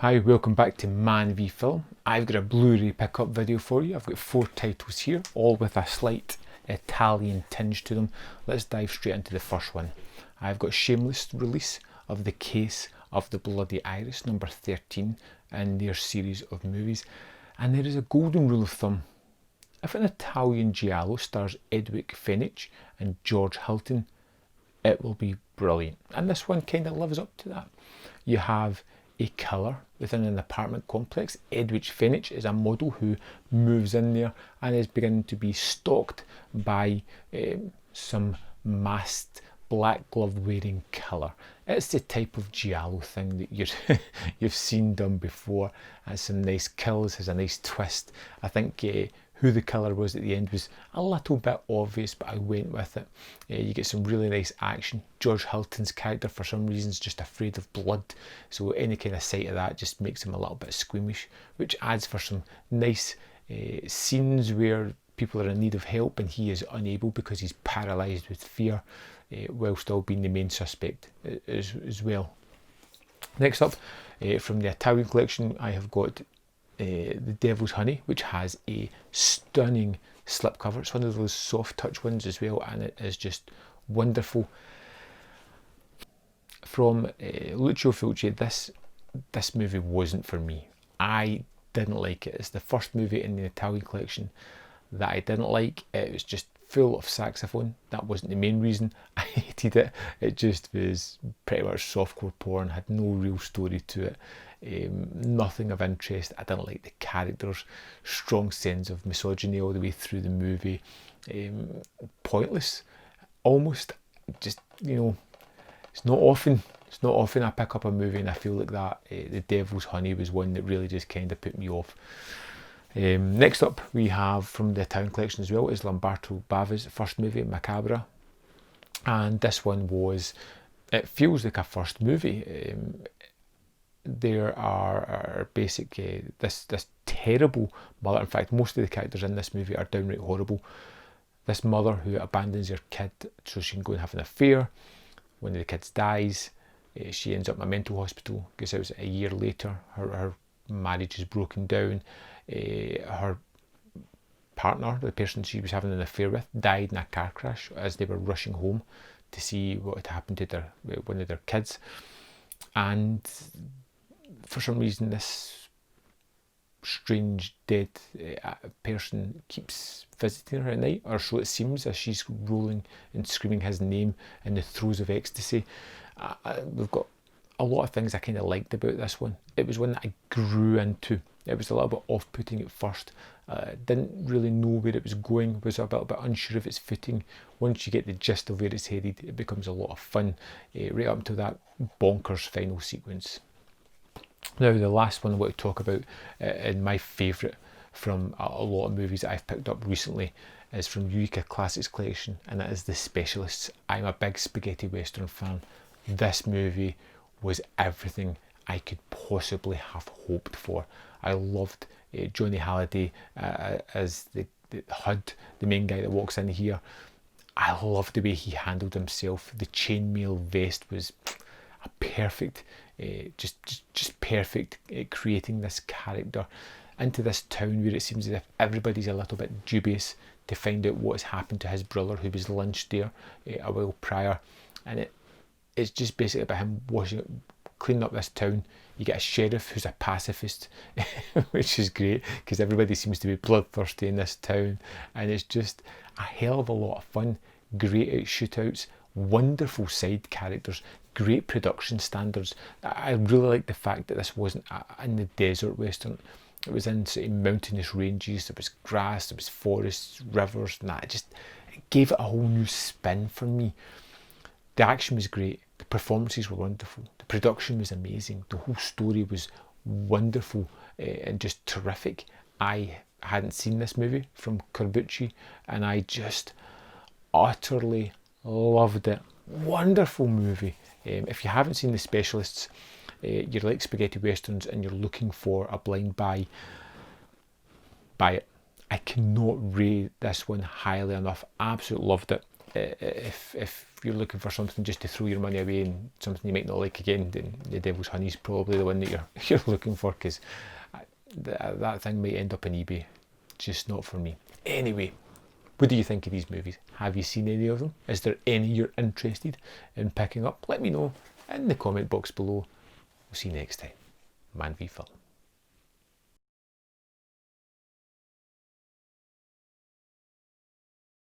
Hi, welcome back to manvfilm. I've got a Blu-ray pickup video for you. I've got 4 titles here, all with a slight Italian tinge to them. Let's dive straight into the first one. I've got Shameless release of The Case of the Bloody Iris, number 13 in their series of movies. And there is a golden rule of thumb. If an Italian giallo stars Edwige Fenech and George Hilton, it will be brilliant. And this one kind of lives up to that. You have a killer within an apartment complex. Edwige Fenech is a model who moves in there and is beginning to be stalked by some masked black glove wearing killer. It's the type of giallo thing that you've seen done before. Has some nice kills, has a nice twist. I think who the killer was at the end was a little bit obvious, but I went with it. You get some really nice action. George Hilton's character, for some reason, is just afraid of blood, so any kind of sight of that just makes him a little bit squeamish, which adds for some nice scenes where people are in need of help and he is unable because he's paralysed with fear, while still being the main suspect as well. Next up, from the Italian collection, I have got The Devil's Honey, which has a stunning slipcover. It's one of those soft touch ones as well, and it is just wonderful. From Lucio Fulci, this movie wasn't for me. I didn't like it. It's the first movie in the Italian collection that I didn't like. It was just full of saxophone. That wasn't the main reason I hated it. It just was pretty much softcore porn, had no real story to it. Nothing of interest. I didn't like the characters. Strong sense of misogyny all the way through the movie. Pointless, almost. Just, you know, it's not often I pick up a movie and I feel like that. The Devil's Honey was one that really just kind of put me off. Next up, we have from the Italian collection as well is Lamberto Bava's first movie, Macabra, and this one it feels like a first movie. There are basic this terrible mother. In fact, most of the characters in this movie are downright horrible. This mother who abandons her kid so she can go and have an affair. One of the kids dies. She ends up in a mental hospital. Goes out a year later. Her marriage is broken down. Her partner, the person she was having an affair with, died in a car crash as they were rushing home to see what had happened to one of their kids. And for some reason, this strange dead person keeps visiting her at night, or so it seems, as she's rolling and screaming his name in the throes of ecstasy. We've got a lot of things I kind of liked about this one. It was one that I grew into. It was a little bit off-putting at first. Didn't really know where it was going. Was a little bit unsure of its footing. Once you get the gist of where it's headed, it becomes a lot of fun, right up until that bonkers final sequence. Now, the last one I want to talk about, and my favourite from a lot of movies that I've picked up recently, is from Eureka Classics Collection, and that is The Specialists. I'm a big spaghetti western fan. This movie was everything I could possibly have hoped for. I loved Johnny Halliday as the HUD, the main guy that walks in here. I loved the way he handled himself. The chainmail vest was a perfect, just perfect at creating this character into this town where it seems as if everybody's a little bit dubious to find out what has happened to his brother who was lynched there a while prior, and it's just basically about him cleaning up this town. You get a sheriff who's a pacifist, which is great because everybody seems to be bloodthirsty in this town, and it's just a hell of a lot of fun. Great shootouts, wonderful side characters, great production standards. I really like the fact that this wasn't in the desert western. It was in sort of mountainous ranges. There was grass, there was forests, rivers, and it gave it a whole new spin for me. The action was great. The performances were wonderful. The production was amazing. The whole story was wonderful and just terrific. I hadn't seen this movie from Corbucci, and I just utterly loved it. Wonderful movie. If you haven't seen The Specialists, you're like spaghetti westerns and you're looking for a blind buy it. I cannot rate this one highly enough. Absolutely loved it. If you're looking for something just to throw your money away and something you might not like again, then The Devil's Honey is probably the one that you're looking for, because that thing might end up on eBay. Just not for me. Anyway, what do you think of these movies? Have you seen any of them? Is there any you're interested in picking up? Let me know in the comment box below. We'll see you next time. Man v Film.